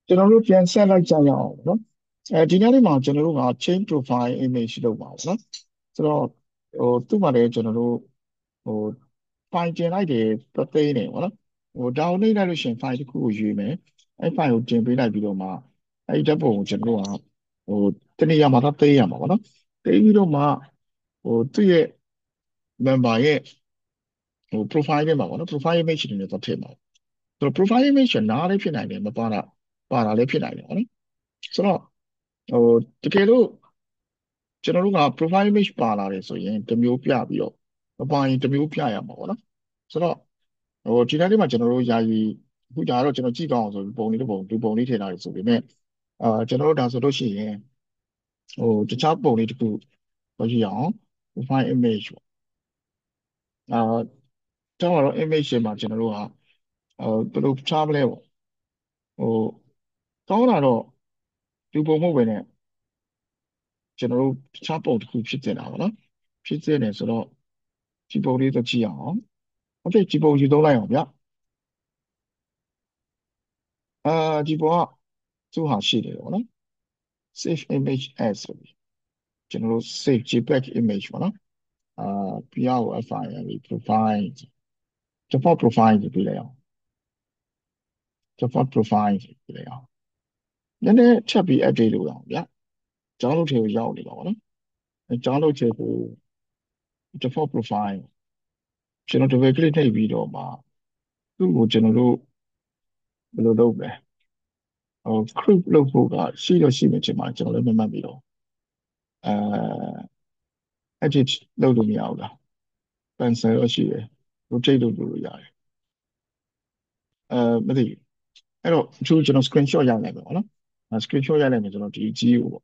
ကျွန်တော်တို့ပြန်ဆက်လိုက်ကြရအောင်နော်ဒီနေ့လေးမှာကျွန်တော်တို့က chain profile image လုပ်ပါဘူးနော်ဆိုတော့သူ့မှာလည်းကျွန်တော်တို့ဟို file တင်လိုက်တယ်သသိန်းနေပေါ့နော်download လိုက်လို့ရှိရင် file တစ်ခုကိုရွေးမယ်အဲ့ file ကိုတင်ပေးလိုက်ပြီးတော့မှအဲ့ဒီဓာတ်ပုံကိုကျွန်တော်တို့ကတနေရာမှာတော့သိမ်းရမှာပေါ့နော်သိမ်းပြီးတော့မှသူ့ရဲ့ member ရဲ့profile ထဲမှာပေါ့နော် profile image တွေနဲ့တော့ထည့်မှာဆိုတော့ profile image ကနားလေးဖြစ်နိုင်တယ်မပါတာလည်းဖြစ်နိုင်တယ်ပေါ့နော်ဆိုတော့ဟိုတကယ်လို့ကျွန်တော်တို့က profile image ပါလာတယ်ဆိုရင်တစ်မျိုးပြပြီးတော့မပါရင်တစ်မျိုးပြရမှာပေါ့နော်ဆိုတော့ဒီတိုင်းလေးမှာကျွန်တော်တို့ယာယီအခုဒါကတော့ကျွန်တော်ကြည့်ကောင်းအောင်ဆိုပြီးပုံလေးတစ်ပုံဒီပုံလေးထည့်ထားတယ်ဆိုပေမဲ့ကျွန်တော်တို့ဒါဆိုလို့ရှိရင်တခြားပုံလေးတစ်ခုပြောကြည့်အောင် profile image ပေါ့တောင်းတော့ image တွေမှာကျွန်တော်တို့ကဘယ်လိုချမလဲပေါ့ဟိုကောင်းတာတော့ဒီပုံမဟုတ်ပဲနဲ့ကျွန်တော်တို့တခြားပုံတစ်ခုဖြစ်တင်တာပေါ့နော်ဖြစ်တင်တယ်ဆိုတော့ဒီပုံလေးတော့ကြည့်အောင်โอเคဒီပုံယူသုံးလိုက်အောင်ဗျအာဒီပုံကသူ့ဟာရှိတယ်ပေါ့နော် save image as ဆိုပြီးကျွန်တော်တို့ save jpeg image ပေါ့နော်အာ PROFILE profile default profile ဆိုပြီးလိုက်အောင် default profile ဆိုပြီးလိုက်အောင်နည်းနည်းချက်ပြီး update လုပ်ရအောင်ဗျကျောင်းလုပ်ထဲကိုရောက်နေပါပေါ့နော်ကျောင်းလုပ်ထဲကို default profile ကျွန်တော် double click နှိပ်ပြီးတော့မှသူ့ကိုကျွန်တော်တို့ဘယ်လိုလုပ်လဲgroup လုပ်ဖို့ကရှိတော့ရှိမှချင်ပါကျွန်တော်လည်းမမှတ်မိတော့အဲ edit လုပ်လို့မရဘူးလား pencil တော့ရှိတယ် rotate လုပ်လို့ရတယ်မသိဘူးအဲ့တော့အထူးကျွန်တော် screenshot ရိုက်လိုက်မယ်ပေါ့နော်screenshot ရိုက်လိုက်မယ်ကျွန်တော်ဒီကြီးကိုပေါ့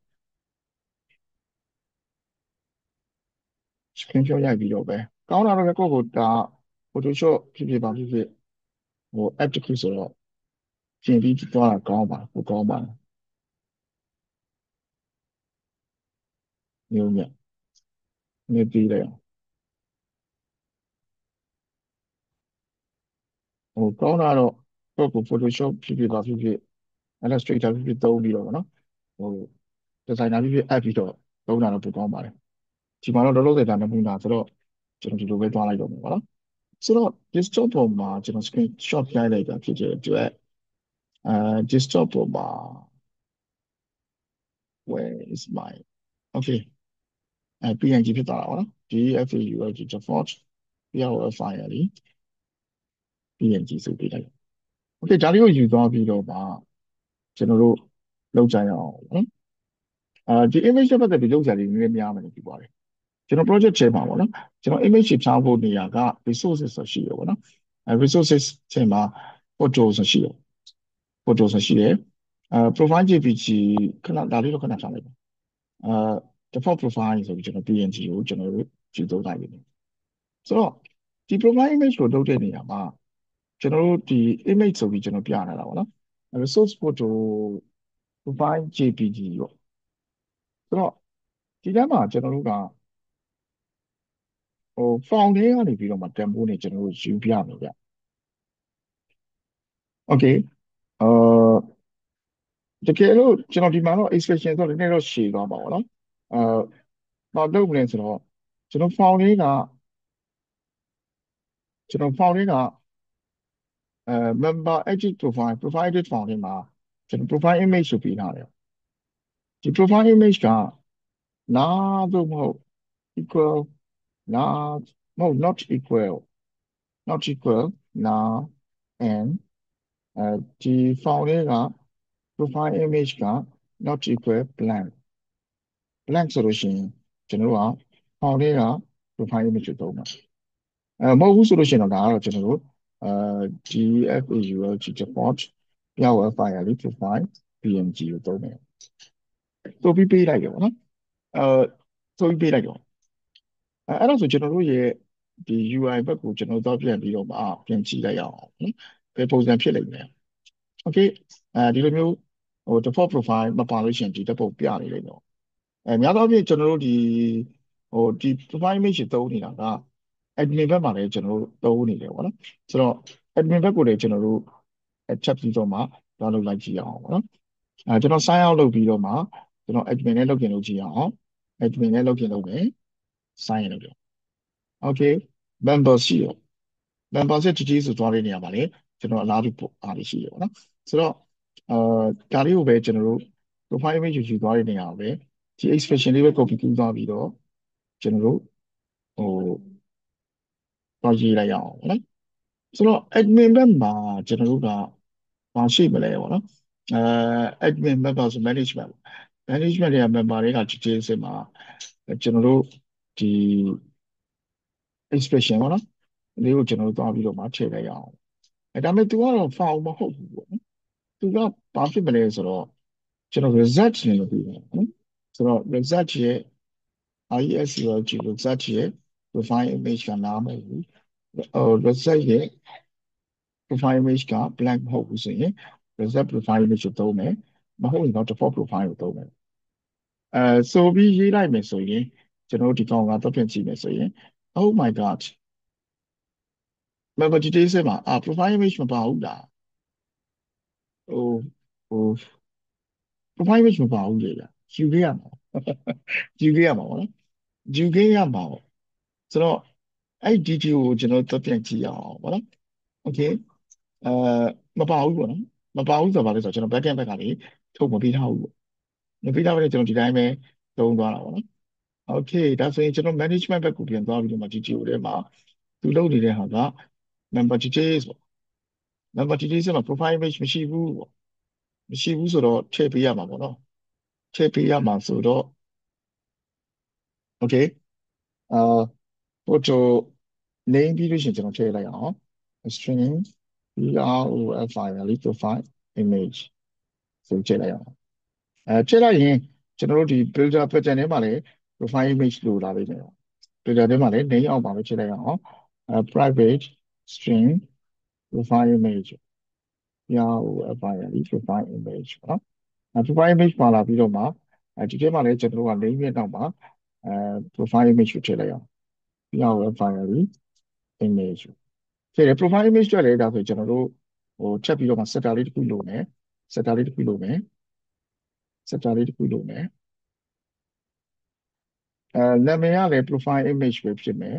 screenshot ရိုက်ပြီးတော့ပဲကောင်းတာတော့လည်းကိုယ့်ကိုဒါ Photoshop ဖြစ်ဖြစ်ပါဖြစ်ဖြစ်app တစ်ခုဆိုတော့ပြင်ပြီးသွားတာကောင်းပါဘူးကောင်းပါလားမျိုးမြတ်နေပြီးလိုက်အောင်ကောင်းတာတော့ကိုယ့်ကို Photoshop ဖြစ်ဖြစ်ပါဖြစ်ဖြစ် Illustrator ဖြစ်ဖြစ်သုံးပြီးတော့ဗောနော်ဟို designer ဖြစ်ဖြစ် app ပြီးတော့သုံးတာတော့ပိုကောင်းပါတယ်ဒီမှာတော့လောလောဆယ်ဒါနမူနာဆိုတော့ကျွန်တော်ဒီလိုပဲသွားလိုက်တော့မယ်ဗောနော်ဆိုတော့ desktop ပေါ်မှာကျွန်တော် screenshot ရိုက်လိုက်တာဖြစ်တဲ့အတွက်desktop ပေါ်မှာ where is my okay PNG ဖြစ်သွားတာဗောနော် DFAULG default PROFILE လေး PNG ဆိုပြီးလိုက်โอเคဒါလေးကိုယူသွားပြီးတော့မှကျွန်တော်တို့လောက်ကြရအောင်ဗောနော်ဒီ image နဲ့ပတ်သက်ပြီးလောက်ကြလေးနည်းနည်းများမယ်လို့ပြောပါတယ်ကျွန်တော် project ထဲမှာပေါ့နော်ကျွန်တော် image ဖြားဖို့နေရာက resources ဆိုရှိရပေါ့နော်resources ထဲမှာ photos ဆိုရှိရ photos ဆိုရှိတယ်profile JPG ခဏဒါလေးတော့ခဏထားလိုက်ပါအာ default profile ဆိုပြီးကျွန်တော် PNG ကိုကျွန်တော်တို့ယူသုံးလိုက်ပြီဆိုတော့ဒီ profile image ကိုလုပ်တဲ့နေရာမှာကျွန်တော်တို့ဒီ image ဆိုပြီးကျွန်တော်ပြထားတာပေါ့နော် resource photo profile JPG ပေါ့ဆိုတော့ဒီထဲမှာကျွန်တော်တို့ကfile ထဲကနေပြီးတော့မှ demo နဲ့ကျွန်တော်တို့ယူပြမယ်ဗျ okay တကယ်လို့ကျွန်တော်ဒီမှာတော့ expression ဆိုတော့နည်းနည်းတော့ရှည်သွားပါဘောနော်ဘာလုပ်မလဲဆိုတော့ကျွန်တော် file လေးကကျွန်တော် file လေးကmember edit profile edit file ထဲမှာကျွန်တော် profile image ဆိုပေးထားတယ်ဒီ profile image ကနာသို့မဟုတ် equal နာမဟုတ် not equal နာ and ဒီ file လေးက profile image က not equal blank ဆိုလို့ရှိရင်ကျွန်တော်တို့က file လေးက profile image ကိုသုံးမှာမဟုတ်ဘူးဆိုလို့ရှိရင်တော့ဒါကတော့ကျွန်တော်တို့GFAULG default ပြဝ file လေး profile PNG ကိုသုံးမယ်ဆိုပြီးပေးလိုက်တယ်ပေါ့နော်အဲဆိုပြီးပေးလိုက်တော့အဲ့ဒါဆိုကျွန်တော်တို့ရဲ့ဒီ UI ဘက်ကိုကျွန်တော်တော့ပြန်ပြီးတော့ပြန်ကြည့်လိုက်ရအောင်နော်ဘယ်ပုံစံဖြစ်လိမ့်မယ် okay ဒီလိုမျိုးdefault profile မပါလို့ရှိရင်ဒီဓာတ်ပုံပြနေလိမ့်မယ်များသောအားဖြင့်ကျွန်တော်တို့ဒီ profile image တွေသုံးနေတာက admin ဘက်မှာလည်းကျွန်တော်တို့သုံးနေတယ်ပေါ့နော်ဆိုတော့ admin ဘက်ကိုလည်းကျွန်တော်တို့ချက်ပြီးတော့မှ သွားလုပ်လိုက်ကြည့်အောင်ပေါ့နော်ကျွန်တော် sign out လုပ်ပြီးတော့မှကျွန်တော် admin နဲ့ login လုပ်ကြည့်အောင် admin နဲ့ login လုပ်မယ် sign in လုပ်တယ် okay member ရှိရော membership ကြီးကြီးဆိုသွားတဲ့နေရာမှာလေကျွန်တော်အလားတူပို့အားလေးရှိရပါတော့ဆိုတော့ဒါလေးကိုပဲကျွန်တော်တို့ profile image ယူသွားတဲ့နေရာကိုပဲဒီ expression လေးပဲ copy ကူးသွားပြီးတော့ကျွန်တော်တို့ဟိုတော့ရေးလိုက်ရအောင်ပေါ့နော်ဆိုတော့ admin ဘက်မှာကျွန်တော်တို့ကမရှိမလဲပေါ့နော်admin member ဆို management management တွေက member တွေက details တွေမှာကျွန်တော်တို့ဒီ expression ပေါ့နော်ဒီကိုကျွန်တော်တို့သွားပြီးတော့မှထည့်လိုက်ရအောင်ဒါပေမဲ့ तू ကတော့ file မဟုတ်ဘူးပေါ့နော် तू ကဘာဖြစ်မလဲဆိုတော့ကျွန်တော် result နေလို့ပြီးတယ်နော်ဆိုတော့ result ရဲ့ IESULG result ရဲ့ profile image ကနားမဟုတ်ဘူးresult ရဲ့ profile image က blank မဟုတ်ဘူးဆိုရင် result profile image ကိုသုံးမယ်မဟုတ်ရင်တော့ default profile ကိုသုံးမယ်ဆိုပြီးရေးလိုက်မယ်ဆိုရင်ကျွန်တော်တို့ဒီကောင်ကတော့ပြင်ကြည့်မယ်ဆိုရင် oh my god member details မှာprofile image မပါဘူးလားဟိုဟို profile image မပါဘူးလေယူခဲ့ရမှာယူခဲ့ရမှာပေါ့နော်ယူခဲ့ရမှာပေါ့ဆိုတော့အဲ့ဒီ DTO ကိုကျွန်တော်တော့ပြန်ကြည့်ရအောင်ပေါ့နော် okay အဲမပါဘူးပေါ့နော်မပါဘူးဆိုတော့ဗာလဲဆိုတော့ကျွန်တော် backend ဘက်ကနေထုတ်မပေးထားဘူးပေါ့မပေးထားဘဲနဲ့ကျွန်တော်ဒီတိုင်းပဲသုံးသွားတာပေါ့နော် okay ဒါဆိုရင်ကျွန်တော် management ဘက်ကိုပြန်သွားပြီးတော့မှ DTO ထဲမှာသူလုပ်နေတဲ့ဟာက member details ပေါ့ member details မှာ profile image မရှိဘူးပေါ့မရှိဘူးဆိုတော့ထည့်ပေးရမှာပေါ့နော်ထည့်ပေးရမှာဆိုတော့ okay အာ photo name ပြီးလို့ရှိရင်ကျွန်တော်ထည့်လိုက်အောင် string profile profile image ဆိုထည့်လိုက်အောင်ထည့်လိုက်ရင်ကျွန်တော်တို့ဒီ builder pattern ထဲမှာလည်း profile image လိုလာလိမ့်မယ် builder ထဲမှာလည်း name အောက်မှာပဲထည့်လိုက်အောင်private string profile image profile image ပေါ့နော်profile image ပါလာပြီးတော့မှဒီထဲမှာလည်းကျွန်တော်တို့က name ရဲ့နောက်မှာprofile image ကိုထည့်လိုက်အောင်profile image ထည့်တယ် profile image တွေ့လေဒါဆိုကျွန်တော်တို့ချက်ပြီးတော့မှ setter လေးတစ်ခုလုပ်မယ် setter လေးတစ်ခုလုပ်မယ် setter လေးတစ်ခုလုပ်မယ်နာမည်ကလည်း profile image ပဲဖြစ်မယ်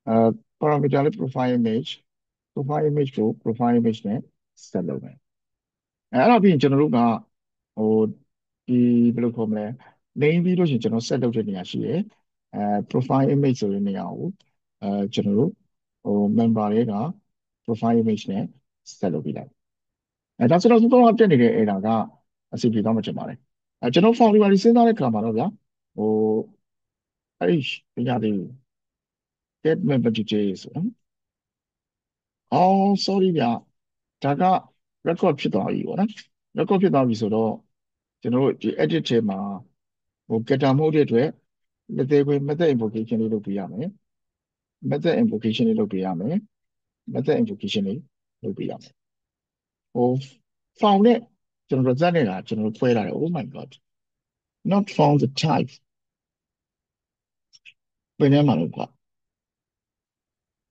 အဲ parameter လေး profile image profile image ကို profile image နဲ့ set လုပ်မယ်အဲ့တော့ပြီးရင်ကျွန်တော်တို့ကဟိုဒီဘယ်လိုခေါ်မလဲ name ပြီးလို့ရှိရင်ကျွန်တော် set လုပ်တဲ့နေရာရှိတယ်profile image ဆိုတဲ့နေရာကိုကျွန်တော်တို့member တွေက profile image နဲ့ set လုပ်ပြီးလိုက်ဒါဆိုတော့ကျွန်တော်တက်နေတဲ့ error ကအစီအပြေတော့မှကျင်ပါတယ်ကျွန်တော် form တွေစဉ်းစားတဲ့အခါမှာတော့ဗျာဟိုအဲ့ဒီရသေး get member details ဆိုအော် sorry ဗျာဒါက record ဖြစ်သွားပြီပေါ့နော် record ဖြစ်သွားပြီဆိုတော့ကျွန်တော်တို့ဒီ edit ထဲမှာgetter မဟုတ်တဲ့အတွက်လက်သေးခွဲ method invocation လေးလုပ်ပေးရမယ် method invocation လေးလုပ်ပေးရမယ် method invocation လေးလုပ်ပေးရမယ်found နဲ့ကျွန်တော် result နဲ့ကကျွန်တော်တို့ခွဲလာတယ် oh my god not found the type ဘယ်ထဲမှာလို့ကွာ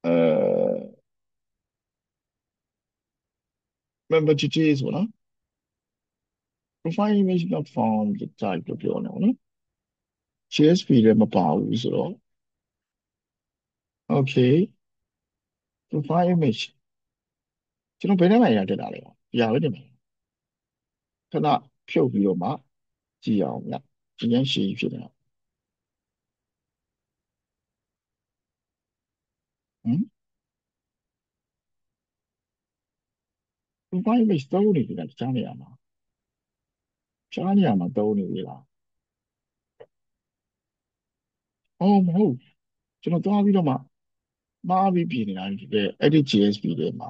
အဲ member details ပေါ့နော် profile image not found the type လို့ပြောနေပါတော့ JSP လည်းမပါဘူးဆိုတော့ okay profile image ကျွန်တော်ဘယ်ထဲမှာရတက်တာလဲရပဲနေမှာခဏဖြုတ်ပြီးတော့မှကြည့်အောင်ဗျဒီရင်ရှည်ဖြစ်နေတာဟမ် profile image သုံးနေပြီလားတခြားနေရာမှာတခြားနေရာမှာသုံးနေပြီလားအော်မဟုတ်ကျွန်တော်သွားပြီးတော့မှမှားပြီးပြင်နေတာဒီတဲ့အဲ့ဒီ JSP တွေမှာ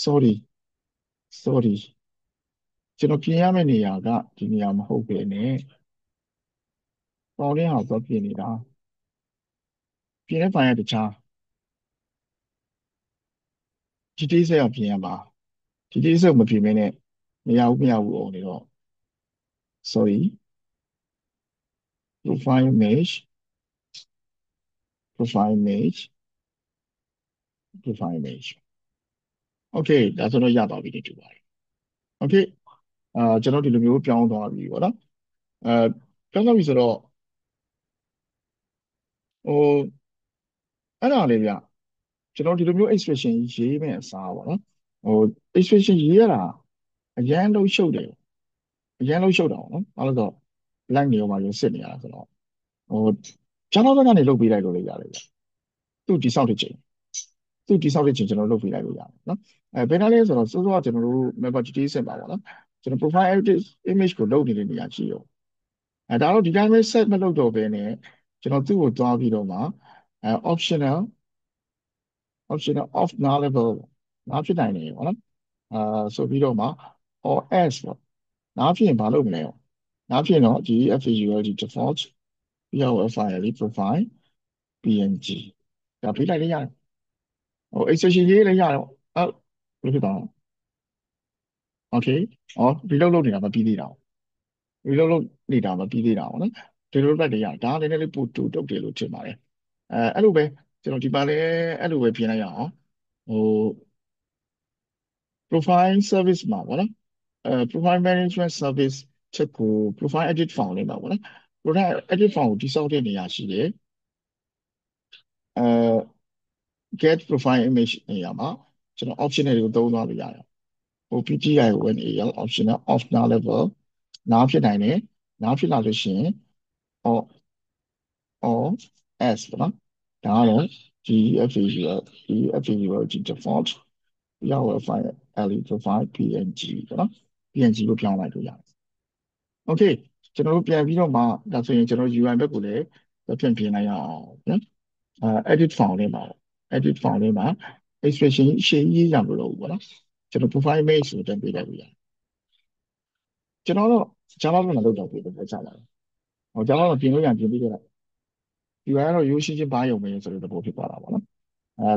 sorry sorry ကျွန်တော်ပြင်ရမယ့်နေရာကဒီနေရာမဟုတ်ပဲねပေါင်းတဲ့ဟာသွားပြင်နေတာပြင်တဲ့ file ကတခြား details ရပြင်ရမှာ details မပြင်မဲနဲ့မရဘူးအောင်နေတော့ sorry profile image profile image profile image Okay ဒါဆိုတော့ရပါပြီနေတူပါတယ် Okay ကျွန်တော်ဒီလိုမျိုးပြောင်းသွားပြီပေါ့နော်အဲပြောင်းသွားပြီဆိုတော့ဟိုအဲ့ဒါလေးဗျကျွန်တော်ဒီလိုမျိုး expression ရေးမဲ့အစားပေါ့နော်ဟို expression ရေးရတာအရန်လုံးရှုပ်တယ်အရန်လုံးရှုပ်တာပေါ့နော်ဘာလို့လဲဆိုတော့ blank နေရောမှာရောစစ်နေရတာဆိုတော့ဟိုကျွန်တော်ဘက်ကနေလုပ်ပေးလိုက်လို့လည်းရတယ်ဗျသူ့တိဆောက်တဲ့ချိန်သူ့တိဆောက်တဲ့ချိန်ကျွန်တော်လုပ်ပေးလိုက်လို့ရတယ်နော်ဘယ်နာလဲဆိုတော့စိုးစိုးကကျွန်တော်တို့ member details စင်ပါပေါ့နော်ကျွန်တော် profile image ကိုလုပ်နေတဲ့နေရာရှိရောဒါတော့ဒီတိုင်းပဲ set မလုပ်တော့ဘဲနဲ့ကျွန်တော်သူ့ကိုသွားပြီးတော့မှoptional off now level နားဖြစ်နိုင်တယ်ပေါ့နော်ဆိုပြီးတော့မှ or as ပေါ့နားဖြစ်ရင်ဘာလုပ်မလဲရောနားဖြစ်ရင်တော့ဒီ FAULD default PLFIL profile PNG ဒါဖိလိုက်လေးရတယ်extension ရေးလေးရတော့ဘယ်လိုဖြစ်သွားလဲ okay reload လုပ်နေတာမပြီးသေးတာ reload လုပ်နေတာမပြီးသေးတာပေါ့နော်ဒီလိုလိုက်လေးရတယ်ဒါကလည်းနည်းနည်းလေးပိုတူတုတ်တယ်လို့ထင်ပါတယ်အဲ့လိုပဲကျွန်တော်ဒီပါလဲအဲ့လိုပဲပြင်လိုက်ရအောင်ဟို profile service မှာပေါ့နော်profile management service ချက်ကို profile edit form လေးမှာပေါ့နော် profile edit form ကိုတိစောက်တဲ့နေရာရှိတယ်အဲ get profile image နေရာမှာကျွန်တော် optional တွေကိုသုံးသွားလို့ရတယ်ဟို PTI ကိုဝင်နေရ optional off now level နားဖြစ်နိုင်တယ်နားဖြစ်လာလို့ရှိရင် or or s ပေါ့နော်ဒါကတော့ GFAUL GFAUL default ရောက် file LE profile PNG ပေါ့နော် PNG ကိုပြောင်းလိုက်လို့ရတယ် Okay ကျွန်တော်တို့ပြန်ပြီးတော့မှဒါဆိုရင်ကျွန်တော် UI ဘက်ကိုလည်းပြန်ပြင်လိုက်ရအောင်နော်edit file လေးမှာ edit file လေးမှာ expression ရှင်းရေးရမလို့ပေါ့နော်ကျွန်တော် profile image ကိုတင်ပေးလိုက်လို့ရတယ်ကျွန်တော်တော့ Java ဘက်မှာလုပ်တော့ပြတယ်ပဲကြားပါတယ်Java မှာပြင်လို့ရပြင်ပြီးတော့ UI ကတော့ရိုးရှင်းချင်းဘာယုံပဲဆိုတဲ့သဘောဖြစ်သွားတာပေါ့နော်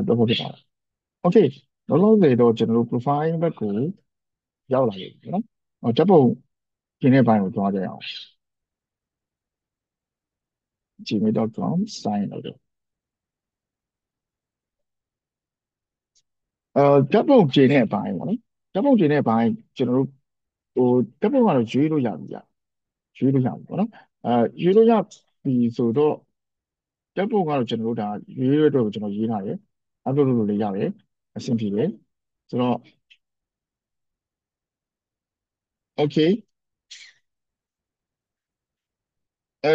သဘောဖြစ်သွားတာ Okay လောလောဆယ်တော့ကျွန်တော်တို့ profile ဘက်ကိုရောက်လာပြီနော်ဓာတ်ပုံပြင်တဲ့ဘိုင်းကိုသွားကြရအောင် gmail.com sign လုပ်တယ်ဓာတ်ပုံပြင်တဲ့အပိုင်းပေါ့နော်ဓာတ်ပုံပြင်တဲ့အပိုင်းကျွန်တော်တို့ဟိုဓာတ်ပုံကတော့ရွေးလို့ရပြီဗျရွေးလို့ရပြီပေါ့နော်ရွေးလို့ရပြီဆိုတော့ဓာတ်ပုံကတော့ကျွန်တော်တို့ဒါရွေးရတဲ့အတွက်ကိုကျွန်တော်ရေးထားတယ် upload လုပ်လို့လည်းရတယ်အဆင်ပြေတယ်ဆိုတော့ okay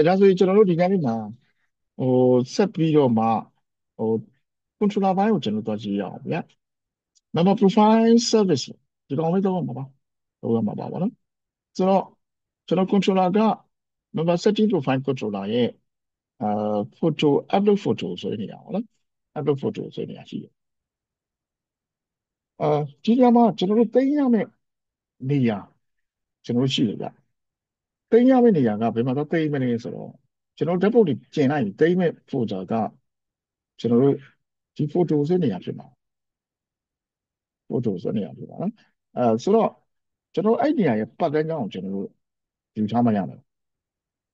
ဒါဆိုရင်ကျွန်တော်တို့ဒီကနေ့မှာဟိုဆက်ပြီးတော့မှဟို controller ဘိုင်းကိုကျွန်တော်တို့သွားကြည့်ရအောင်ဗျာ number profile service ဒီကောင်လေးတော့မှာပါတော့မှာပါပါနော်ဆိုတော့ကျွန်တော် controller က number setting profile controller ရဲ့photo upload photo ဆိုတဲ့နေရာပေါ့နော် upload photo ဆိုတဲ့နေရာရှိတယ်ဒီနေရာမှာကျွန်တော်တို့သိမ်းရမယ့်နေရာကျွန်တော်တို့ရှိတယ်ဗျသိမ်းရမယ့်နေရာကဘယ်မှာတော့သိမ်းမလဲဆိုတော့ကျွန်တော်ဓာတ်ပုံတွေကျင်လိုက်ရင်သိမ်းမဲ့ folder ကကျွန်တော်တို့ဒီ photo ဆိုတဲ့နေရာဖြစ်မှာ photo ဆိုတဲ့နေရာဖြစ်ပါနော်ဆိုတော့ကျွန်တော်အဲ့နေရာရဲ့ပတ်တန်းကြောင်းကိုကျွန်တော်တို့ယူထားမှရမယ်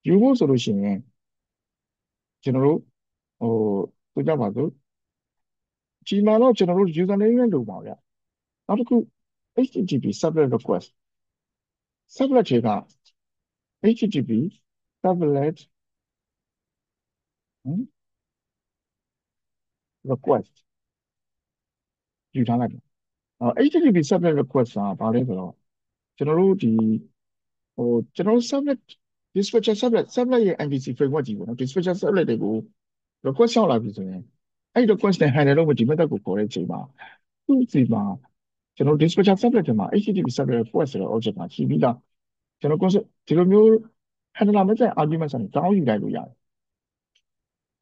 ယူဖို့ဆိုလို့ရှိရင်ကျွန်တော်တို့ဟိုဆိုကြပါစို့ဒီမှာတော့ကျွန်တော်တို့ username နဲ့လုပ်ပါဗျနောက်တစ်ခု HTTP sublet request sublet တွေက HTTP sublet request ယူထားလိုက်တယ်HTTP sublet request ကဘာလဲဆိုတော့ကျွန်တော်တို့ဒီကျွန်တော်တို့ sublet dispatcher sublet ရဲ့ MVC framework ကြီးပေါ့နော် dispatcher sublet တွေကို request ရောက်လာပြီဆိုရင်အဲ့ဒီ request နဲ့ handle လုပ်ဖို့ဒီ method ကိုခေါ်တဲ့အချိန်မှာသူ့စီမှာကျွန်တော် dispatcher sublet ထဲမှာ HTTP sublet request ဆိုတဲ့ object မှာရှိပြီးသားကျွန်တော် concept ဒီလိုမျိုး handler method argument ဆိုရင်တောင်းယူလိုက်လို့ရတယ်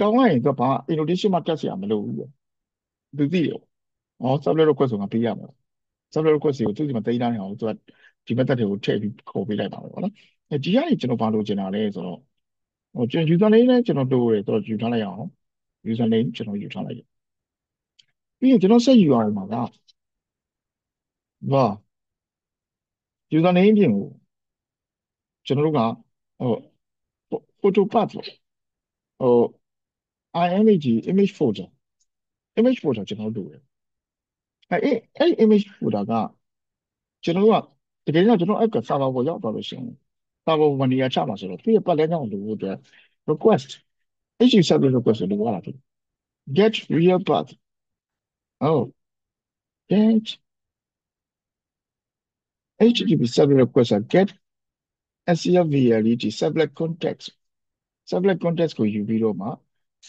တောင်းလိုက်ရင်သူကဘာ annotation မှတက်เสียမလို့ဘူးသူသိတယ်sublet request ဆိုငါပေးရမှာ sublet request ကိုသူ့စီမှာတိန်းတိုင်းအောင်သူကဒီ method တွေကိုထည့်ပြီးခေါ်ပေးလိုက်ပါမယ်ပေါ့နော်ဒီကနေကျွန်တော်ဘာလို့ကျင်တာလဲဆိုတော့ကျွန်တော် username နဲ့ကျွန်တော်တို့ရတော့ယူထားလိုက်အောင် username ကျွန်တော်ယူထားလိုက်ပြီးရင်ကျွန်တော်ဆက်ယူရအောင်ပါကဘာ username ပြင်ကိုကျွန်တော်တို့ကဟို photo path ပေါ့ဟို image folder ကျွန်တော်တို့လိုတယ် image folder ကျွန်တော်တို့လိုတယ် image folder မှာ photo path ကိုကျွန်တော်တို့ယူထားလိုက်မယ် image folder မှာ photo path ကိုကျွန်တော်ယူထားလိုက်မယ် image folder မှာ photo path ကိုကျွန်တော်ယူထားလိုက်မယ် image folder မှာ photo path ကိုကျွန်တော်ယူထားလိုက်မယ် image folder မှာ photo path ကိုကျွန်တော်ယူထားလိုက်မယ် ကျွန်တော် အဲ့ image folder ကကျွန်တော်တို့ကတကယ်တော့ကျွန်တော်အဲ့က server ပေါ်ရောက်သွားလို့ရှိရင် server ပေါ်မှာနေရာချမှာဆိုတော့သူ့ရဲ့ပတ်လည်ကြောင်းလိုဖို့အတွက် request HTTP server request ကိုလိုရတာဖြစ် get real path oh get HTTP server request က get SCLVLET servlet context servlet context ကိုယူပြီးတော့မှ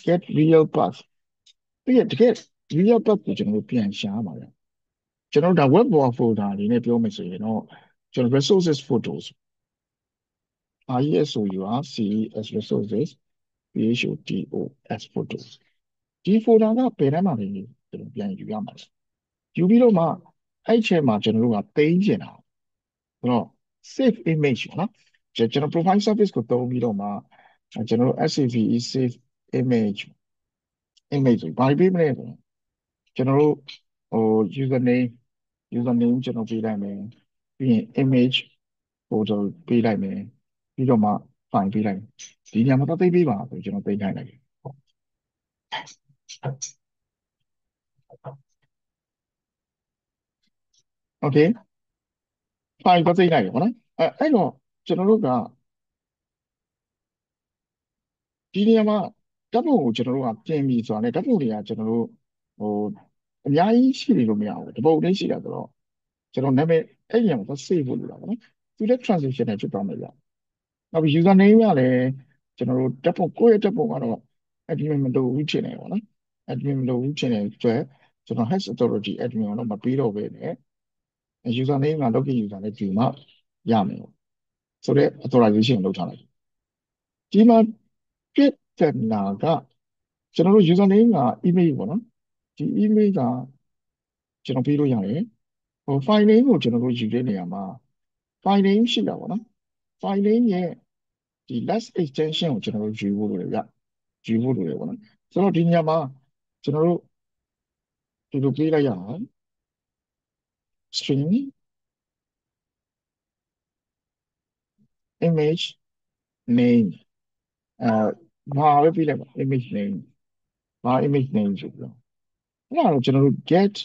get real path ပြီးရတကယ် real path ကိုကျွန်တော်တို့ပြန်ရှာရမှာလေကျွန်တော်တို့ဒါ web browser folder အနေနဲ့ပြောမယ်ဆိုရင်တော့ကျွန်တော် resources photos RESOURCES resources PHOTOS photos ဒီ folder ကဘယ်တန်းမှာနေကျွန်တော်ပြန်ယူရမှာလဲယူပြီးတော့မှအဲ့ချက်မှာကျွန်တော်တို့ကသိမ်းကျင်တာဆိုတော့ save image ပေါ့နော်ကျွန်တော် profile service ကိုသုံးပြီးတော့မှကျွန်တော်တို့ SAVE save image ဆိုဘာပေးမလဲဆိုတော့ကျွန်တော်တို့ဟို username ကျွန်တော်ပေးလိုက်မယ်ပြီးရင် image photo ပေးလိုက်မယ်ပြီးတော့မှ file ပေးလိုက်မယ်ဒီညမှာတော့သိပေးပါဆိုကျွန်တော်သိခိုင်းလိုက်တယ် okay file ก็သိလိုက်ရပါတော့အဲ့တော့ကျွန်တော်တို့ကဒီနေရာမှာဓာတ်ပုံကိုကျွန်တော်တို့ကပြင်ပြီးဆိုတာနဲ့ဓာတ်ပုံတွေကကျွန်တော်တို့ဟိုအများကြီးရှိနေလို့မရဘူးတပုတ်လေးရှိတာဆိုတော့ကျွန်တော်နာမည်အဲ့ဒီနေရာမှာ save ဖို့လိုတာပေါ့နော်သူလည်း transition နဲ့ဖြစ်သွားမယ်ဗျနောက်ပြီး user name ကလည်းကျွန်တော်တို့ဓာတ်ပုံကိုယ့်ရဲ့ဓာတ်ပုံကတော့ admin မလုပ်ဘူးချင်တယ်ပေါ့နော် admin မလုပ်ဘူးချင်တဲ့အတွက်ကျွန်တော် hash authority admin ကတော့မပေးတော့ဘဲနဲ့ user name က login user နဲ့တူမှရမယ်ပေါ့ဆိုတော့ authorization ကိုလုပ်ထားလိုက်ဒီမှာပြည့်တဲ့နာကကျွန်တော်တို့ user name က email ပေါ့နော်ဒီ email ကကျွန်တော်ပေးလို့ရတယ်file name ကိုကျွန်တော်တို့ယူတဲ့နေရာမှာ file name ရှိတာပေါ့နော် file name ရဲ့ဒီ last extension ကိုကျွန်တော်တို့ယူဖို့လိုတယ်ဗျယူဖို့လိုတယ်ပေါ့နော်ဆိုတော့ဒီနေရာမှာကျွန်တော်တို့ဒီလိုပေးလိုက်ရအောင် string image name အဲဘာပဲပေးလိုက်ပါ image name ဘာ image name ဆိုပြီးတော့အဲ့ဒါတော့ကျွန်တော်တို့ get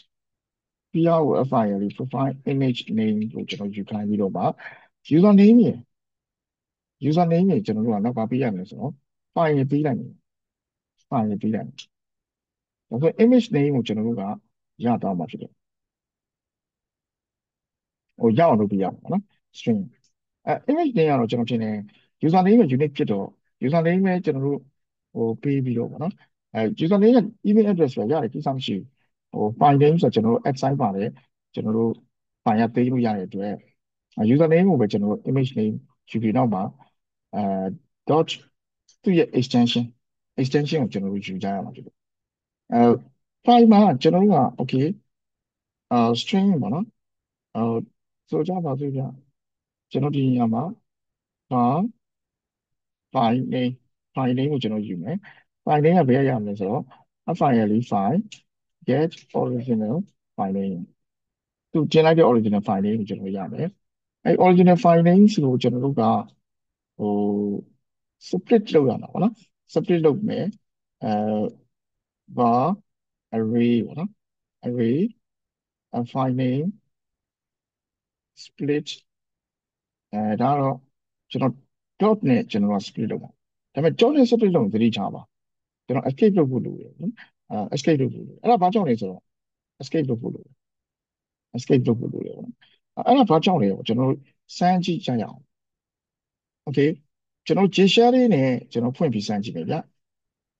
PROFILE profile image name ကိုကျွန်တော်ယူခိုင်းပြီးတော့ပါ user name ရယ် user name ရယ်ကျွန်တော်တို့ကနောက်ပါပေးရမယ်ဆိုတော့ file ရယ်ပေးလိုက်မယ် file ရယ်ပေးလိုက်မယ်ဒါဆို image name ကိုကျွန်တော်တို့ကရတော့မှာဖြစ်တယ်ရအောင်လုပ်ပြရမှာနော် string image name ကတော့ကျွန်တော်ထင်တယ် user name ရဲ့ unique ဖြစ်တော့ user name ပဲကျွန်တော်တို့ပေးပြီးတော့ပေါ့နော်user name ရဲ့ email address ပဲရတယ်ကိစ္စမရှိဘူးfile name ဆိုတော့ကျွန်တော်တို့ site ပါတယ်ကျွန်တော်တို့ file ရသိမ်းလို့ရတဲ့အတွက်user name ကိုပဲကျွန်တော်တို့ image name ယူပြီးနောက်မှာအဲ dot သူ့ရဲ့ extension ကိုကျွန်တော်တို့ယူကြရမှာဖြစ်တယ်အဲ file မှာကျွန်တော်တို့က okay string ပေါ့နော်ဆိုကြပါစို့ဗျကျွန်တော်ဒီနေရာမှာဘာ file name ကိုကျွန်တော်ယူမယ် file name ကဘယ်ရရမလဲဆိုတော့ file file get original file name သူတင်လိုက်တဲ့ original file name ကိုကျွန်တော်ရမယ်အဲ original file name စီကိုကျွန်တော်တို့ကဟို split လုပ်ရမှာပေါ့နော် split လုပ်မယ်အဲ var array ပေါ့နော် array file name split ဒါတော့ကျွန်တော် dot နဲ့ကျွန်တော်က split လုပ်ပါဒါပေမဲ့ dot နဲ့ split လုပ်ရင်သတိထားပါကျွန်တော် escape လုပ်ဖို့လိုတယ်နော်escape လုပ်ဖို့လိုတယ်အဲ့ဒါဘာကြောင့်လဲဆိုတော့ escape လုပ်ဖို့လိုတယ် escape လုပ်ဖို့လိုတယ်ပေါ့နော်အဲ့ဒါဘာကြောင့်လဲပေါ့ကျွန်တော်စမ်းကြည့်ကြရအောင် okay ကျွန်တော် JShare လေးနဲ့ကျွန်တော်ဖွင့်ပြီးစမ်းကြည့်မယ်ဗျ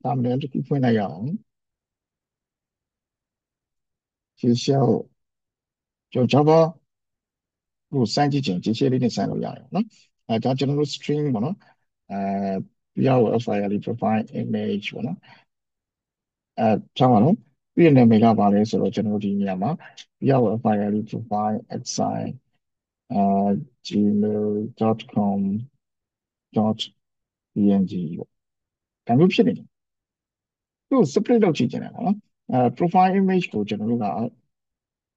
ဒါမှလည်းတစ်ခုဖွင့်လိုက်ရအောင် JShare ကိုကျွန်တော် Java ကိုစမ်းကြည့်ချင် JShare လေးနဲ့စမ်းလို့ရတယ်နော်ဒါကျွန်တော်တို့ string ပေါ့နော်ပြီးတော့ file profile image ပေါ့နော်ထားပါတော့ပြီးတဲ့နာမည်ကဘာလဲဆိုတော့ကျွန်တော်တို့ဒီနေရာမှာပြီးတော့ file profile assign gmail.com.png ပေါ့ဒါမျိုးဖြစ်နေတယ်သူ့ split လုပ်ကြည့်ကြတယ်ပေါ့နော်profile image ကိုကျွန်တော်တို့က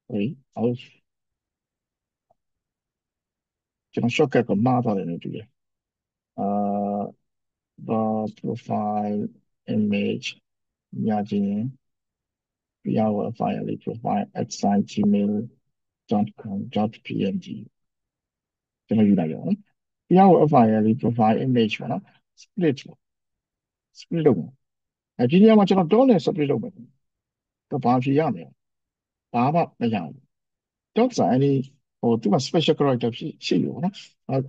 ဟေးအော်ကျွန်တော် shortcut ကိုမှားသွားတယ်လို့တူတယ်အာ the profile image ညချင်း PR file လေး profile@gmail.com.png ကျွန်တော်ယူလိုက်ရအောင်နော် PR file လေး profile image ပေါ့နော် split လုပ်မယ်ဒီနေရာမှာကျွန်တော် dot နဲ့ split လုပ်မယ်တော့ဘာဖြေရမလဲဘာမှမရဘူး dot ဆိုရင်သူက special character ရှိလို့နော်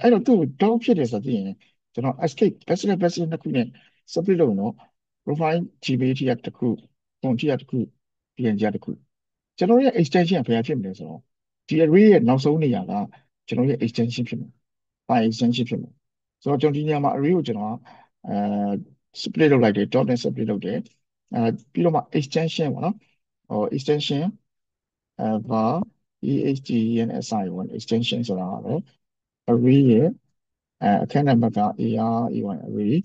အဲ့တော့သူ့ dot ဖြစ်တယ်ဆိုတော့ရင်ကျွန်တော် escape backslash နှစ်ခုနဲ့ split လုပ်တော့ profile gmail ထိရတစ်ခု font ထိရတစ်ခု png ရတစ်ခုကျွန်တော်ရဲ့ extension ကဘယ်ဖြစ်မလဲဆိုတော့ဒီ array ရဲ့နောက်ဆုံးနေရာကကျွန်တော်ရဲ့ extension ဖြစ်မယ် file extension ဖြစ်မယ်ဆိုတော့ကျွန်တော်ဒီနေရာမှာ array ကိုကျွန်တော်split လုပ်လိုက်တယ် dot နဲ့ split လုပ်တယ်ပြီးတော့မှ extension ပေါ့နော်extension var extension ဆိုတာကတော့ array ရဲ့အခန်းနံပါတ်က AR array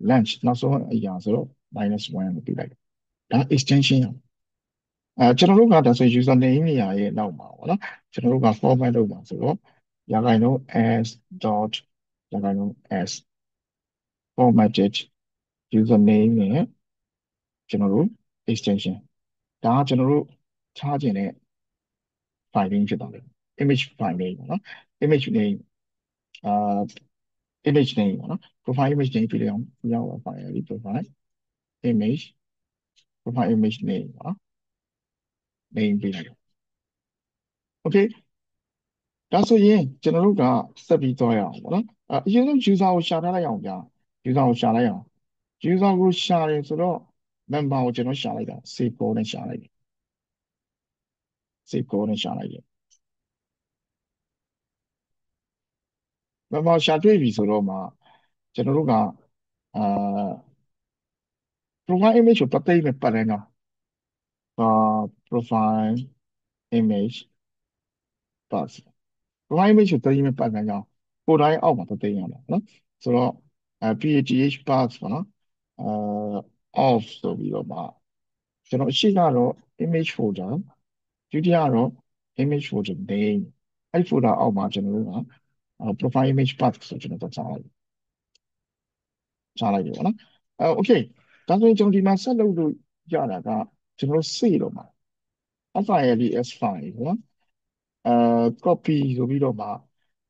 length နောက်ဆုံးအရာဆိုတော့ -1 လို့ပြလိုက်တယ်ဒါ extension ကျွန်တော်တို့ကဒါဆို user name နေရာရဲ့နောက်မှာပေါ့နော်ကျွန်တော်တို့က format လုပ်မှာဆိုတော့ရာခိုင်နှုန်း s dot ရာခိုင်နှုန်း s formatted username နဲ့ကျွန်တော်တို့ extension ဒါကကျွန်တော်တို့ထားခြင်းတဲ့ file name ဖြစ်သွားတယ် image file name ပေါ့နော် image name image name ပေါ့နော် profile image name ပြလိုက်အောင်ရောက်ပါ file profile image name ပေါ့နော် name ပြလိုက်အောင် okay ဒါဆိုရင်ကျွန်တော်တို့ကဆက်ပြီးသွားရအောင်ပေါ့နော်အရင်ဆုံး user ကိုရှာထားလိုက်အောင်ဗျာ user ကိုရှာလိုက်အောင် user ကိုရှာတယ်ဆိုတော့ member ကိုကျွန်တော်ရှာလိုက်တာ save code နဲ့ရှာလိုက်တယ် save code နဲ့ရှာလိုက်တယ် member ရှာတွေ့ပြီဆိုတော့မှကျွန်တော်တို့ကprofile image ကိုတသိမ်းပဲပတ်လိုက်တော့ profile image pass profile image ကိုတသိမ်းပဲပတ်လိုက်တော့ကိုယ်တိုင်းအောက်မှာတသိမ်းရမှာနော်ဆိုတော့path pass ပေါ့နော်off ဆိုပြီးတော့မှကျွန်တော်အရှိကတော့ image folder ဒုတိယကတော့ image folder name အဲ့ folder အောက်မှာကျွန်တော်တို့ကprofile image path ဆိုကျွန်တော်ကြားလိုက်တယ်ပေါ့နော်okay ဒါဆိုရင်ကျွန်တော်ဒီမှာဆက်လုပ်လို့ရတာကကျွန်တော်စေ့တော့မှာ file s file ပေါ့နော်copy ဆိုပြီးတော့မှ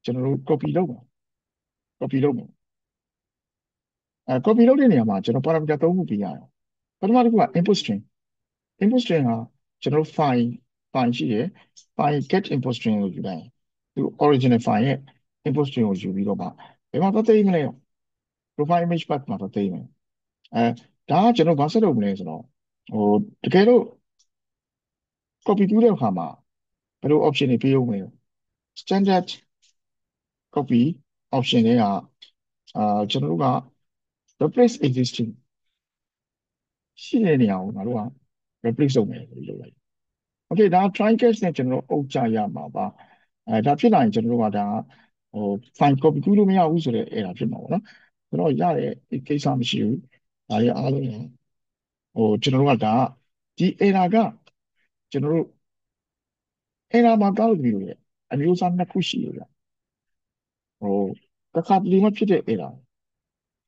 ကျွန်တော်တို့ copy လုပ်မှာ copy လုပ်မှာcopy လုပ်တဲ့နေရာမှာကျွန်တော် parameter 3ခုပေးရတယ်ပထမတစ်ခုက input string input string ဟာကျွန်တော်တို့ file ရှိတယ် file get input string ကိုယူလိုက်ရင်သူ original file ရဲ့ input string ကိုယူပြီးတော့မှဘယ်မှာသွားသိမ်းမလဲ profile image path မှာသွားသိမ်းမယ်ဒါကကျွန်တော်ဘာဆက်လုပ်မလဲဆိုတော့တကယ်လို့ copy ပြုတဲ့အခါမှာဘယ်လို option တွေပေးဦးမလဲ standard copy option တွေကကျွန်တော်တို့က replace existing ရှိတဲ့နေရာကိုငါတို့က replace လုပ်မယ်လို့လုပ်လိုက် okay ဒါ try catch နဲ့ကျွန်တော်တို့အုပ်ကြရမှာပါဒါဖြစ်လာရင်ကျွန်တော်တို့ကဒါfile copy ပြုလို့မရဘူးဆိုတဲ့ error ဖြစ်မှာပေါ့နော်ကျွန်တော်ရတဲ့ကိစ္စမရှိဘူးဒါရအားလုံးကျွန်တော်တို့ကဒါဒီ error ကကျွန်တော်တို့ error မှာတောက်ပြီးလို့အမျိုးအစားနှစ်ခုရှိရတာတစ်ခါတလေမှဖြစ်တဲ့ error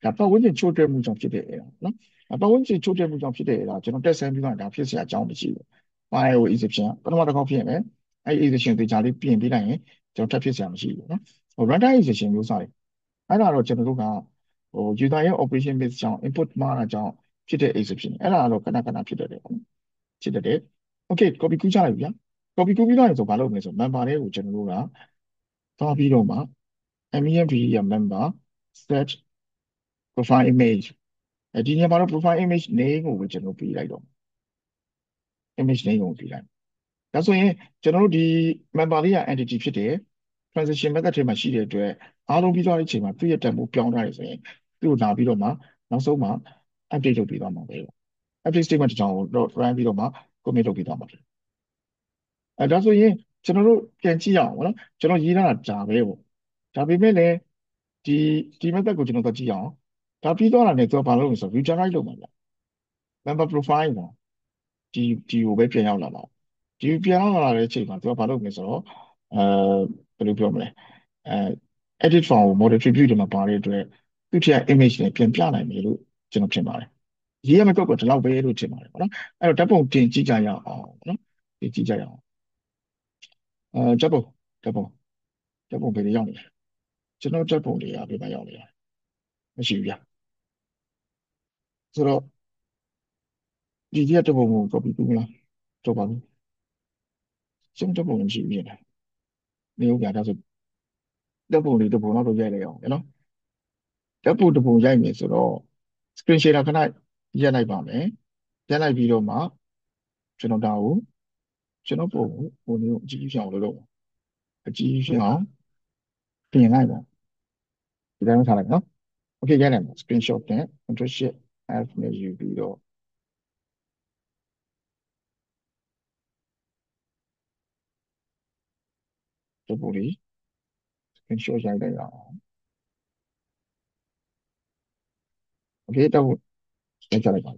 ဒါပတ်ဝန်းကျင်ချို့တဲ့မှုကြောင့်ဖြစ်တဲ့ error နော်ပတ်ဝန်းကျင်ချို့တဲ့မှုကြောင့်ဖြစ်တဲ့ error ကျွန်တော်တက်ဆန်းပြီးတော့ဒါဖြစ်เสียအကြောင်းမရှိဘူး file exception ပထမတစ်ခေါက်ဖြစ်ရင်လည်းအဲ့ exception သေချာလေးပြင်ပေးလိုက်ရင်ကျွန်တော်ထပ်ဖြစ်เสียမရှိဘူးနော်runtime exception မျိုးစားတယ်အဲ့ဒါတော့ကျွန်တော်တို့ကuser ရဲ့ operation base ကြောင့် input မှားတာကြောင့်ဖြစ်တဲ့ exception အဲ့ဒါကတော့ခဏခဏဖြစ်တတ်တယ်ပေါ့ဖြစ်တတ်တယ် okay copy ကူးချလိုက်ပြီဗျာ copy ကူးပြီးတော့ဆိုဘာလုပ်မလဲဆို member တွေကိုကျွန်တော်တို့ကသွားပြီးတော့မှ memp ရဲ့ member set profile image ဒီနေရာမှာတော့ profile image name ကိုပဲကျွန်တော်ပေးလိုက်တော့ image name ကိုပေးလိုက်ဒါဆိုရင်ကျွန်တော်တို့ဒီ member လေးက entity ဖြစ်တယ် transition method ထဲမှာရှိတဲ့အတွက်အားလုံးပြီးသွားတဲ့အချိန်မှာသူ့ရဲ့တန်ဖိုးပြောင်းထားတယ်ဆိုရင်သူ့ကိုလာပြီးတော့မှနောက်ဆုံးမှာ update လုပ်ပေးသွားမှာပဲ update statement တစ်ကြောင်းကို run ပြီးတော့မှ commit လုပ်ပေးသွားမှာဖြစ်ဒါဆိုရင်ကျွန်တော်တို့ပြန်ကြည့်ရအောင်ပေါ့နော်ကျွန်တော်ရေးထားတာဒါပဲပေါ့ဒါပေမဲ့လည်းဒီ method ကိုကျွန်တော်တို့ကြည့်အောင်ဒါပြီးသွားတာနဲ့သူကဘာလုပ်လဲဆိုတော့ regenerate လုပ်မှာဗျ member profile မှာဒီကိုပဲပြန်ရောက်လာမှာဒီပြန်ရောက်လာတဲ့အချိန်မှာသူကဘာလုပ်မလဲဆိုတော့ဘယ်လိုပြောမလဲedit form ကို model tribute တွေမှာပါတဲ့အတွက်သူ့ထက် image နဲ့ပြန်ပြနိုင်မယ်လို့ကျွန်တော်ထင်ပါတယ် ရေးရမယ့်ကောက်ကဒီလောက်ပဲလို့ထင်ပါတယ်ပေါ့နော်အဲ့တော့ဓာတ်ပုံတင်ကြည့်ကြရအောင်ပေါ့နော်တင်ကြည့်ကြရအောင်ဓာတ်ပုံဓာတ်ပုံဓာတ်ပုံဘယ်တွေရောက်နေလဲကျွန်တော်ဓာတ်ပုံတွေကဘယ်မှာရောက်နေလဲမရှိဘူးဗျာဆိုတော့ဒီကြီးကဓာတ်ပုံကို copy ပြုမလားတော့ပါဘူးကျွန်တော်ဓာတ်ပုံမရှိဘူးပြင်တယ်နေဦးဗျာဒါဆိုဓာတ်ပုံတွေဓာတ်ပုံတော့ရိုက်လိုက်အောင်နော်ဓာတ်ပုံတစ်ပုံရိုက်မယ်ဆိုတော့ screen share ခဏရက်လိုက်ပါမယ်ရက်လိုက်ပြီးတော့မှကျွန်တော်ဒါကိုကျွန်တော်ပုံကိုဟိုမျိုးအကြည့်ဖြစ်အောင်လုပ်အကြည့်ဖြစ်အောင်ပြင်လိုက်ပါဒီတိုင်းထားလိုက်နော် okay ရိုက်လိုက်ပါ screenshot နဲ့ Ctrl Shift F နဲ့ယူပြီးတော့ဓာတ်ပုံလေး screenshot ရိုက်လိုက်အောင် okay ဓာတ်ပုံရိုက်ကြလိုက်ပါ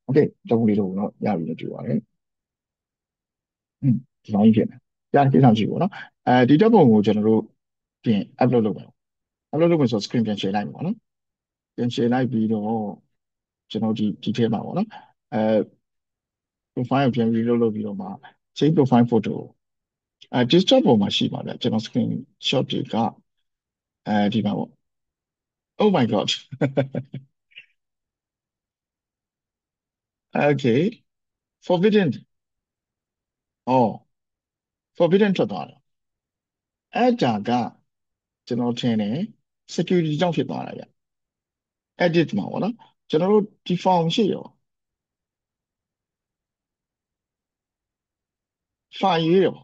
okay ဓာတ်ပုံလေးတော့ရပြီလို့ပြောပါတယ်ဒီလိုကြီးဖြစ်နေကြားကိစ္စမရှိဘူးเนาะဒီဓာတ်ပုံကိုကျွန်တော်တို့ပြင် upload လုပ်မယ် upload လုပ်မယ်ဆိုတော့ screen ပြန် share လိုက်မယ်ပေါ့နော်ပြန် share လိုက်ပြီးတော့ကျွန်တော်ဒီထဲမှာပေါ့နော်အဲ profile ကိုပြန် reload လုပ်ပြီးတော့မှ change profile photo desktop ပေါ်မှာရှိပါဗျကျွန်တော် screen shot တွေကဒီမှာပေါ့ oh my god okay forbidden อ๋อ forbidden ထွက်သွားတယ်အဲ့ဒါကကျွန်တော်ထင်တယ် security ကြောင့်ဖြစ်သွားတာဗျ edit မှာပေါ့နော်ကျွန်တော်တို့ဒီ form ရှိရော file ရေးရော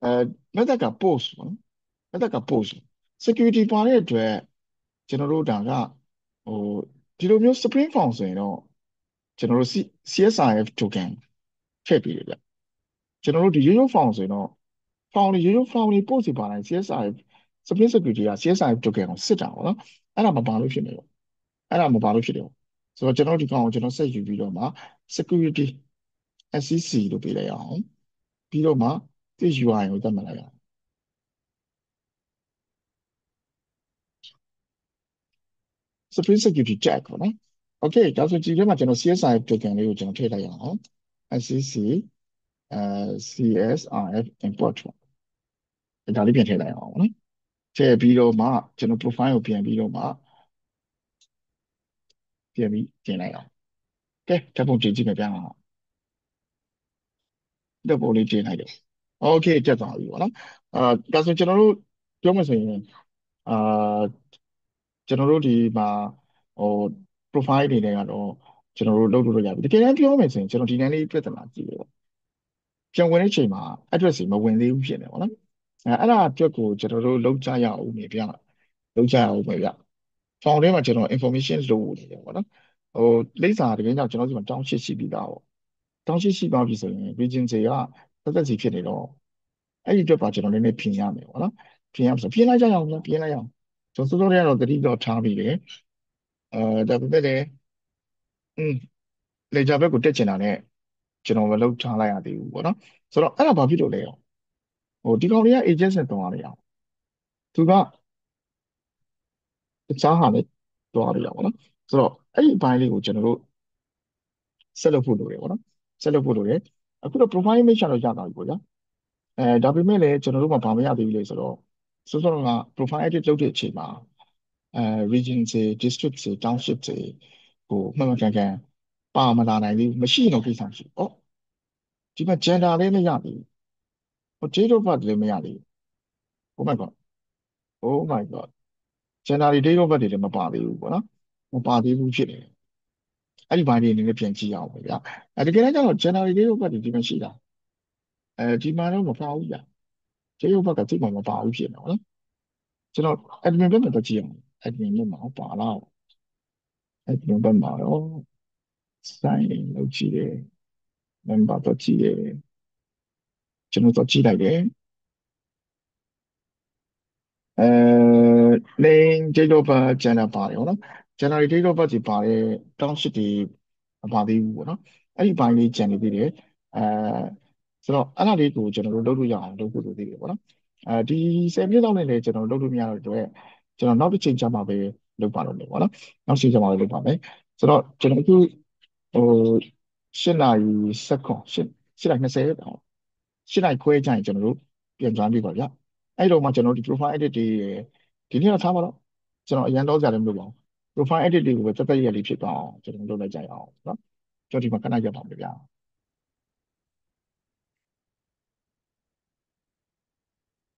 အဲ method က post ပေါ့နော် method က post security ပါတဲ့အတွက်ကျွန်တော်တို့ဒါကဟိုဒီလိုမျိုး Spring Form ဆိုရင်တော့ကျွန်တော်တို့ CSRF token ထည့်ပေးတယ်ဗျကျွန်တော်တို့ဒီရိုးရိုး form ဆိုရင်တော့ form တွေရိုးရိုး form တွေ post တွေပါတိုင်း CSRF Spring Security က CSRF token ကိုစစ်တာပေါ့နော်အဲ့ဒါမပါလို့ဖြစ်နေတော့အဲ့ဒါမပါလို့ဖြစ်တယ်ဆိုတော့ကျွန်တော်ဒီကောင်ကိုကျွန်တော်ဆက်ယူပြီးတော့မှ security SCC လို့ပေးလိုက်အောင်ပြီးတော့မှဒီ UI ကိုသတ်မှတ်လိုက်အောင် Spring Security Check ပေါ့နော် Okay ဒါဆိုဒီထဲမှာကျွန်တော် CSRF token လေးကိုကျွန်တော်ထည့်လိုက်အောင် SCC CSRF import ပေါ့ဒါလေးပြန်ထည့်လိုက်အောင်ပေါ့နော်ထည့်ပြီးတော့မှကျွန်တော် profile ကိုပြန်ပြီးတော့မှပြန်ပြီးတင်လိုက်အောင်ကဲဓာတ်ပုံတင်ကြည့်မယ်ဗျာဓာတ်ပုံလေးတင်လိုက်တယ် Okay တက်သွားပြီပေါ့နော်ဒါဆိုကျွန်တော်တို့ပြောမယ်ဆိုရင်အာကျွန်တော်တို့ဒီမှာဟို profile တွေနဲ့ကတော့ကျွန်တော်တို့လုပ်လို့ရပြီတကယ်တမ်းပြောမယ်ဆိုရင်ကျွန်တော်ဒီနေ့လေးပြဿနာကြည့်တယ်ပေါ့ပြန်ဝင်တဲ့အချိန်မှာ address တွေမဝင်သေးဘူးဖြစ်နေပေါ့နော်အဲ့ဒါအတွက်ကိုကျွန်တော်တို့လုပ်ကြရအောင်နေဗျလုပ်ကြရအောင်ပဲဗျ form ထဲမှာကျွန်တော် information လိုနေတယ်ပေါ့နော်ဟိုလိပ်စာတကယ်ကြောင့်ကျွန်တော်ဒီမှာတောင်းရှိပြီးသားပေါ့တောင်းရှိပါပြီဆိုရင် region တွေကသက်သက်စီဖြစ်နေတော့အဲ့ဒီအတွက်ပါကျွန်တော်နည်းနည်းပြင်ရမယ်ပေါ့နော်ပြင်ရမှာဆိုပြင်လိုက်ကြရအောင်ဗျပြင်လိုက်ရအောင်ကျွန်တော်စိုးစိုးတွေကတော့သတိတော့ထားပြီးတယ်ဒါပေမဲ့လည်းอืมလေဂျာဘက်ကိုတက်ချင်တာနဲ့ကျွန်တော်မလုပ်ထားလိုက်ရသေးဘူးပေါ့နော်ဆိုတော့အဲ့ဒါဘာဖြစ်လို့လဲရောဟိုဒီကောင်တွေက agent နဲ့တွန်းရအောင်သူကတခြားဟာနဲ့တွန်းရအောင်ပေါ့နော်ဆိုတော့အဲ့ဒီအပိုင်းလေးကိုကျွန်တော်တို့ဆက်လုပ်ဖို့လိုတယ်ပေါ့နော်ဆက်လုပ်ဖို့လိုတယ်အခုတော့ profile image ကတော့ရတာပြီပေါ့ဗျာဒါပေမဲ့လည်းကျွန်တော်တို့မှဘာမရသေးဘူးလေဆိုတော့စောစောက profile edit လုပ်တဲ့အချိန်မှာအဲ region တွေ district တွေ township တွေဟိုမှန်မှန်ကန်ကန်ပါမလာနိုင်သေးဘူးမရှိရင်တော့ကိစ္စမရှိဘူးဒီမှာ gender လည်းမရသေးဘူးဟို date of birth လည်းမရသေးဘူး oh my god oh my god gender တွေ date of birth တွေလည်းမပါသေးဘူးပေါ့နော်မပါသေးဘူးဖြစ်နေတယ်အဲ့ဒီဘိုင်းတွေအနေနဲ့ပြန်ကြည့်ရအောင်ပဲဗျာတကယ်တမ်းကျတော့ gender တွေ date of birth တွေဒီမှာရှိတာဒီမှာတော့မပါဘူးဗျာ date of birth ကသိမှမပါဘူးဖြစ်နေတယ်ပေါ့နော်ကျွန်တော် admin ဘက်မှာတော့ကြည့်အောင် admin ဘက်မှာပါလား admin ဘက်မှာတော့ sign in လုပ်ကြည့်တယ် member တော့ကြည့်တယ်ကျွန်တော်တော့ကြည့်လိုက်တယ်အဲ name date of birth gender ပါတယ်ဟုတ်နော် January date of birth ကြီးပါတယ်တောင်းရှိတွေမပါသေးဘူးပေါ့နော်အဲ့ဒီဘိုင်းလေးကြံနေသေးတယ်အဲဆိုတော့အဲ့ဒါလေးကိုကျွန်တော်တို့လုပ်လို့ရအောင်လုပ်ဖို့လိုသေးတယ်ပေါ့နော်ဒီ10မိနစ်လောက်နဲ့လည်းကျွန်တော်တို့လုပ်လို့မရတော့တဲ့အတွက် ကျွန်တော်နောက်တစ်ချိန်ကျမှပဲလုပ်ပါတော့မယ်ပေါ့နော်နောက်ချိန်ကျမှပဲလုပ်ပါမယ်ဆိုတော့ကျွန်တော်အခုဟို8 နာရီ 10 ခွန်8 8 နာရီ 20ပေါ့8 နာရီခွဲကျရင်ကျွန်တော်တို့ပြန် join ပြီပါဗျအဲ့တော့မှကျွန်တော်ဒီ profile edit တွေဒီနေ့တော့ထားပါတော့ကျွန်တော်အရင်တော့ကြတယ်မလုပ်ပါဘူး profile edit တွေကိုပဲတက်တက်ရရလေးဖြစ်သွားအောင်ကျွန်တော်လုပ်လိုက်ကြရအောင်နော်ကျွန်တော်ဒီမှာခဏရပ်ပါမယ်ဗျာ